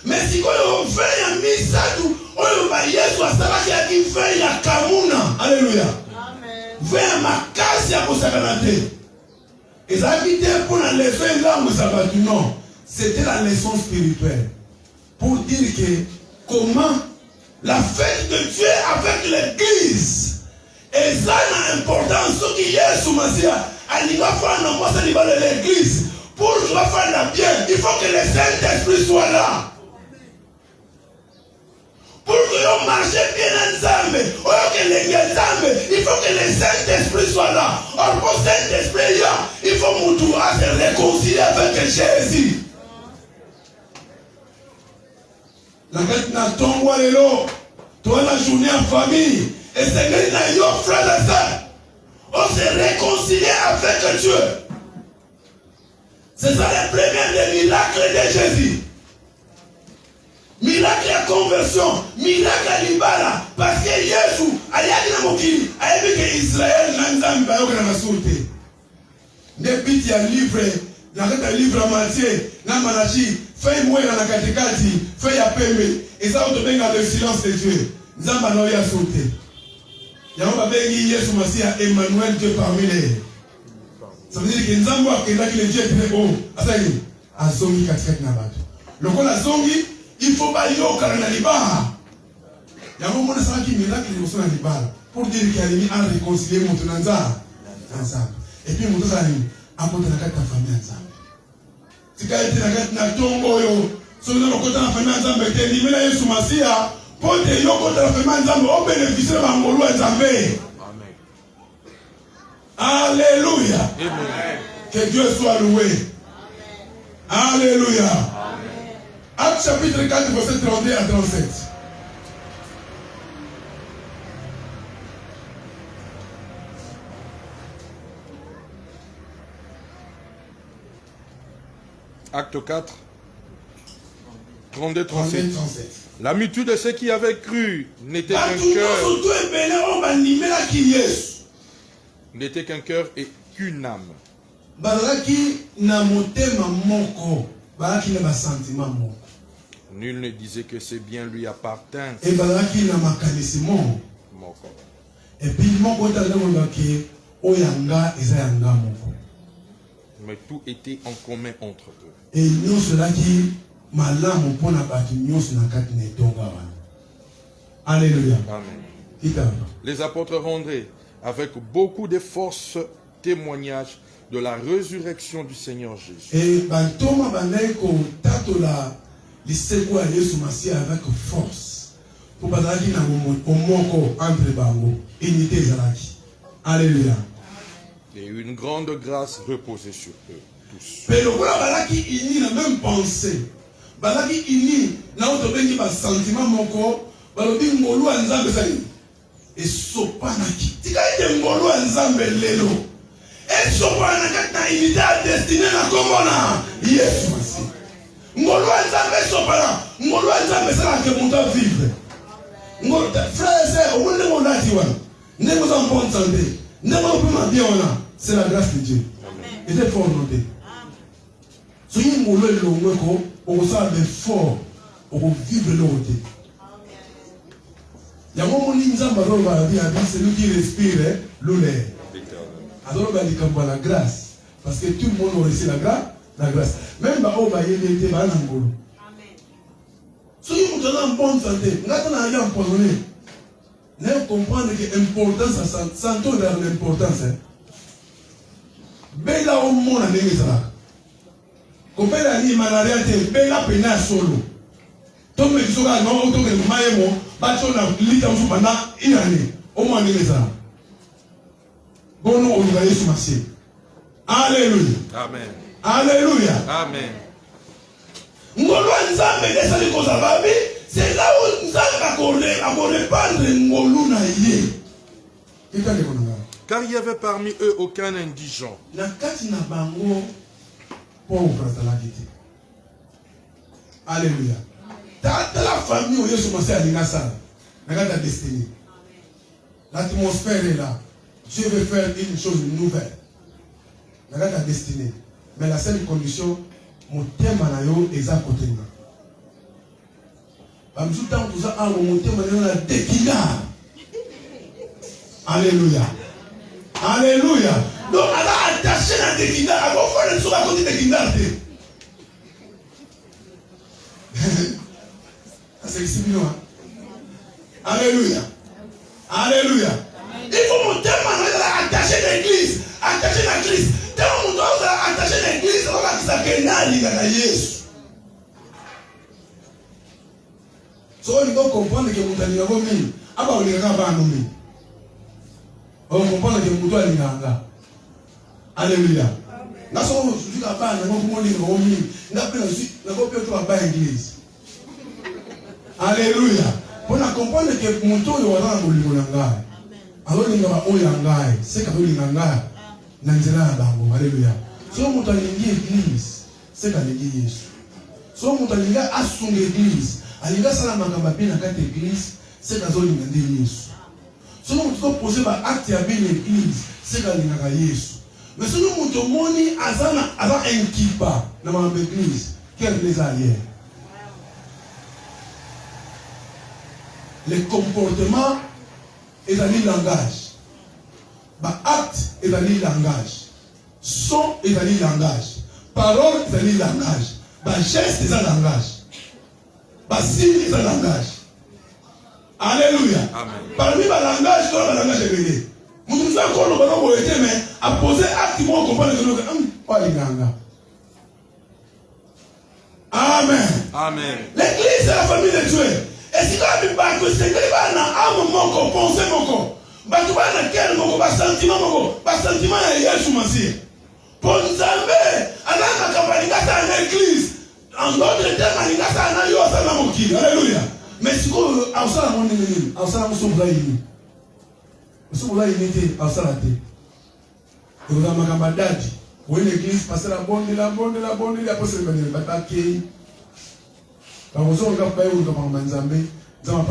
Mais si on fait ya misatu, on va Yesu asala ya ki fait ya kamuna. Alléluia. Amen. Va makasi ya kosakanate. Et ça qui était pour la leçon là où ça va du non. C'était la leçon spirituelle. pour dire que comment la fête de Dieu avec l'église et ça a une importance. Ce qui est sous Massia, il va faire un mot de l'église pour qu'il va faire la bien. Il faut que le Saint-Esprit soit là. Pour que vous marchiez bien ensemble, il faut que le Saint-Esprit soit là. Or, pour le Saint-Esprit, il faut que se réconcilier avec Jésus. La fête n'a pas de l'eau. Toi, la journée en famille. Et c'est que nos frères et sœurs, on se réconcilie avec Dieu. C'est ça le premier des miracles de Jésus. Miracle à conversion, miracle à libala. Parce que Jésus, il y a que Israël n'a pas de depuis qu'il y a un livre, il y a un livre à Matthieu, dans Malachi, fait moi dans la catéchie, fait à Pembe. Et ça, on te met dans le silence de Dieu. Nous avons a sauté. Il y a un Jésus Massie à Emmanuel Dieu parmi les. Ça veut dire que nous avons que le Dieu est très haut. Assaï, à Zongi Katkek Nabato. Le coup la Zongi, il faut pas y aller au Karanaliba. Il y a un moment où qui miracle de Mousson Alibal pour dire qu'il y a mis à réconcilier Moutonanza ensemble. Et puis Moutonanza a porté la carte de la famille ensemble. Si quand il y a une carte de tombeau, si vous avez un côté de la famille ensemble, il y a une carte de Massie. Pour te yo contre la famille ensemble, on bénéficie de la molo ensemble. Amen. Alléluia. Amen. Que Dieu soit loué. Amen. Alléluia. Amen. Acte chapitre 4, verset 32 à 37. Acte 4, 32, 37. La multitude de ceux qui avaient cru n'était qu'un cœur et qu'une âme. Nul ne disait que ces biens lui appartiennent. Mais tout était en commun entre eux. Et nous, cela qui alléluia. Amen. Les apôtres rendaient avec beaucoup de force témoignage de la résurrection du Seigneur Jésus. Et avec force pour alléluia. Et une grande grâce reposait sur eux tous. Mais le balaki ini na même pensée. Balaki ini na otobengi ba sentiment moko, balobi ngolu nzambe sali. Et sopanaki. Tika ite ngolu nzambe lelo. Et sopanaki na unité à destinée na komona. Yesu masi. Ngolu nzambe sopana. Ngolu nzambe sala ke monta vivre. Ngolu frère c'est au monde mondati wana. Ndeko za bonne santé. Ndeko peut bien ona. C'est la grâce de Dieu. Et c'est fort noté. Si vous voulez le monde, on va fort pour vivre l'autre. Il y a un moment où c'est lui qui respire l'air. Alors, il y a la grâce. Parce que tout le monde a reçu la grâce. Même si il était en Angola. Si vous avez une bonne santé, vous avez un empoisonné. Vous comprenez que l'importance, sans tout l'importance. Bela au monde à l'église-là. Quand elle a dit malaria, bela pena solo. Tant que tu as non auto que maïmo, bateau na lita ou pendant une année. Au moins l'église-là. Bon nom au loyer sur ma ciel. Alléluia. Amen. Alléluia. Amen. Ngolo nzambe desa liko zababi, c'est là où nzambe a répandre ngolo na yé. Qu'est-ce que car il y avait parmi eux aucun indigent. Alléluia. Dans la famille où Jésus commencé à l'inasal, regarde ta destinée. L'atmosphère est là. Dieu veut faire une chose nouvelle. Regarde ta destinée. Mais la seule condition, mon thème est à côté de moi. Alléluia. Alléluia. Donc, elle a attaché la déguinda. Elle va faire une chose à côté de déguinda. c'est bien. Alléluia. Alléluia. Il faut monter attaché l'église, attaché la Christ. Tellement mon attaché l'église, on va dire que Jésus. So on doit comprendre que mon ami a vomi. Aba on ira pas nommer. On comprend que mon doigt l'inganga. Alléluia. Là so on se dit que pas na mo li vomi. Na pe na ko pe to ba église. Alléluia. Pour comprendre que mon doigt yo wana mo l'inganga. Alors il y a oyangai, c'est quand il y a nanzela bango. Alléluia. Si on monte à l'église, c'est quand l'église Jésus. Si on monte à l'église, à son église, à l'église ça la makamba na quatre églises, c'est quand il y a Jésus. Si on monte poser par acte à bien l'église, c'est quand il y a Jésus. Mais si on monte moni azana un kipa dans l'église, quelle église arrière? Les comportements et un langage. Acte est un langage. Son est un langage. Parole est un langage. Geste est un langage. Signe est un langage. Alléluia. Parmi les langages, tout le langage est venu. Nous nous faisons encore le temps, mais à poser activement comprendre que nous pas les langages. Amen. Amen. L'église c'est la famille de Dieu. Et si tu as vu que c'est que âme moko, pensée moko, tu vas dans quel moko, sentiment est Yesu Masih. Pour Nzambe, alanga kabalinga ta en église. En d'autres termes, alinga ta na yo sa na mokili. Alléluia. Mais si ko ausala mon nini, ausala musubula yini. Musubula yini te ausala te. Vous avez makamba dadi. Où l'église passe la bonne, après c'est le bataki. Quand vous avez un pays où vous avez un Nzambe, vous avez un peu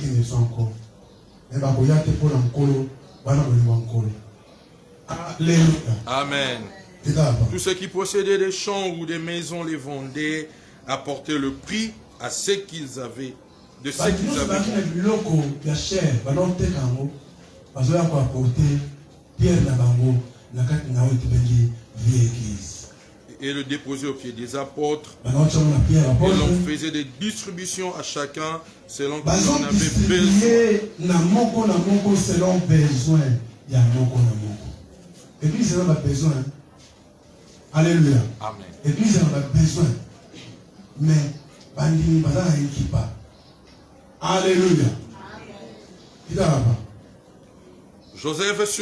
de temps encore. Et vous avez un peu de temps. Alléluia. Amen. Tous ceux qui possédaient des champs ou des maisons les vendaient, apportaient le prix à ce qu'ils avaient. De ce qu'ils avaient. Et le déposer au pied des apôtres. Et l'on faisait des distributions à chacun selon qu'il en avait besoin. L'église en a besoin. Alléluia. Amen. L'église en a besoin. Mais, bandini bazana pas. Alléluia. Joseph est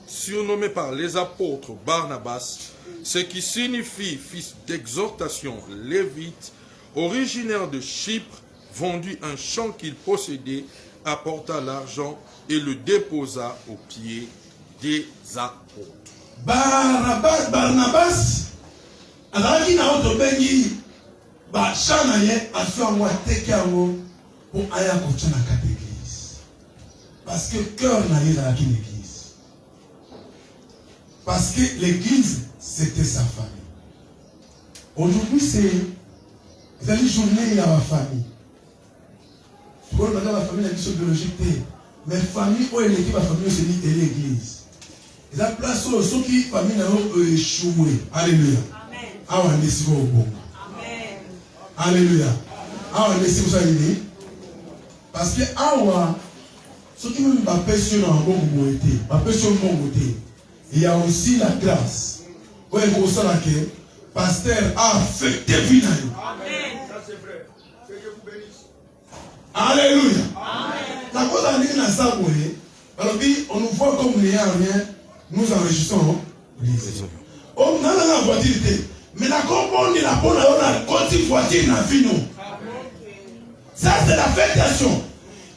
surnommé par les apôtres Barnabas, ce qui signifie fils d'exhortation, lévite, originaire de Chypre, vendit un champ qu'il possédait, apporta l'argent et le déposa aux pieds des apôtres. Barnabas, alaki na auto bengi ba chana ye aso amwa teke ango pour aya kochana kate église. Parce que cœur na ye la l'église. Parce que l'église c'était sa famille. Aujourd'hui c'est la journée à la famille. Pour la famille la mission biologique, mais famille où l'équipe la famille c'est l'église. La place où ceux qui famille ont échoué. Alléluia. Amen. Amen. Alléluia. Parce que ceux qui même pas péché dans un bon côté, pas péché dans un bon côté. Il y a aussi la grâce. Où est-ce que ça que pasteur a affecté vie. Amen. Ça c'est vrai. Que Dieu vous bénisse. Alléluia. Amen. La cause à dire dans ça, alors on nous voit comme il n'y a rien. Nous enregistrons l'église. On a la voiture, mais la composante de la bonne voiture n'a vu nous. Ça, c'est la fêtation.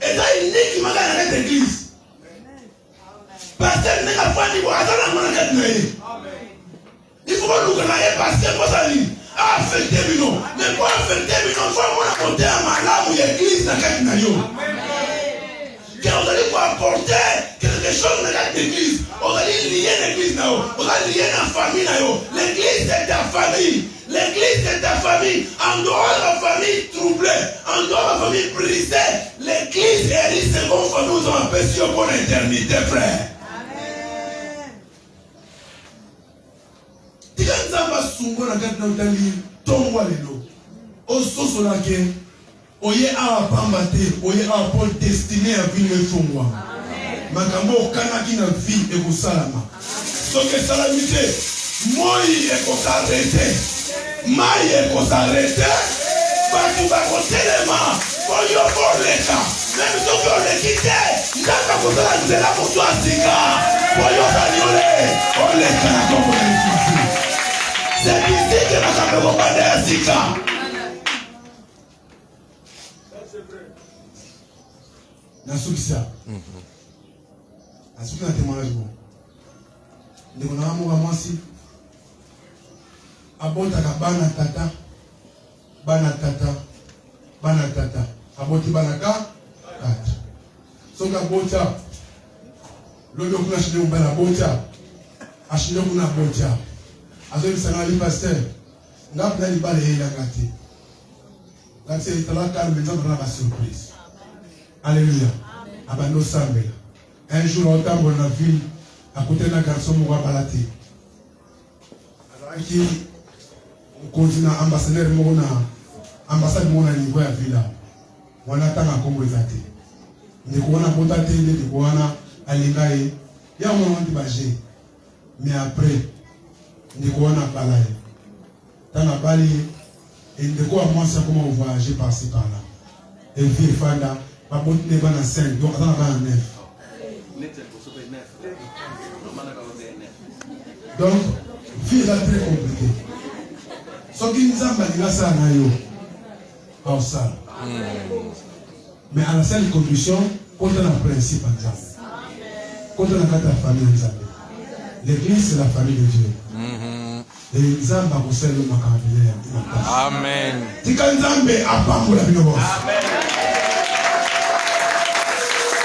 Et là, il dit qu'il m'a gagné l'église. Parce que n'est pas dit, il faut nous gagner parce que moi, ça dit, affecter nous. Mais pour affecter nous, il faut monter à ma lame ou l'église dans le nayo. Car vous allez vous apporter quelque chose dans l'église. On va lier l'église, on va lier la famille. L'église c'est ta famille. L'église c'est ta famille. En dehors de la famille troublée, en dehors de la famille brisée, l'église est la seconde famille. Nous avons aperçu pour l'éternité, frère. Amen. Tika nzamba sungo na kati na utali tongwa lelo. Ososo lake oye awa pamba te, oye awa pour destiné à vie efungwa. Makambo okanaki na vie ekosalama. Soki esalami te, moi ekosarete, mai ekosarete, batu bakotelema, oyo boleka. Même soki oleki te, ndaka kozala nzela moto asika, oyo kanyole, oleka na kombo na Yesu. C'est ici que makambo ekobanda ya sika. Nasukisa. Asuki na témoignage bon. Ndeko na amour mwasi. Abotaka bana tata. Bana tata. Bana tata. Aboti bana ka. Tata. Soka bota. Lodo kuna shinde mbana bota. Ashinde kuna bota. Azo bisanga li pasteur. Ngapna li bale hela kati. Kati itala kalme nzamba na surprise. Alléluia. Abando sambela. Un jour, on t'a dans la ville, à côté d'un garçon, on va balader. Alors, on continue à ambassadeur, ambassade, on a niveau à la ville. On attend à Congo-Zate. On a botaté, on a alingaé. Il y a un moment de bager. Mais après, on a balayé. Dans la balayé, et on a commencé à voyager par-ci par-là. Et puis, Fanda, pas bon, on est dans 5, donc on a 9. Donc, vie est très compliquée. Ce qui nous a dit, ça n'a pas ça. Mais à la seule condition, quand on a un principe en Zambie. Quand on a la famille en Zambie. L'église, c'est la famille de Dieu. Et Zambie a conseillé le macabile. Amen. Tika Nzambe a pas pour la vie. Amen.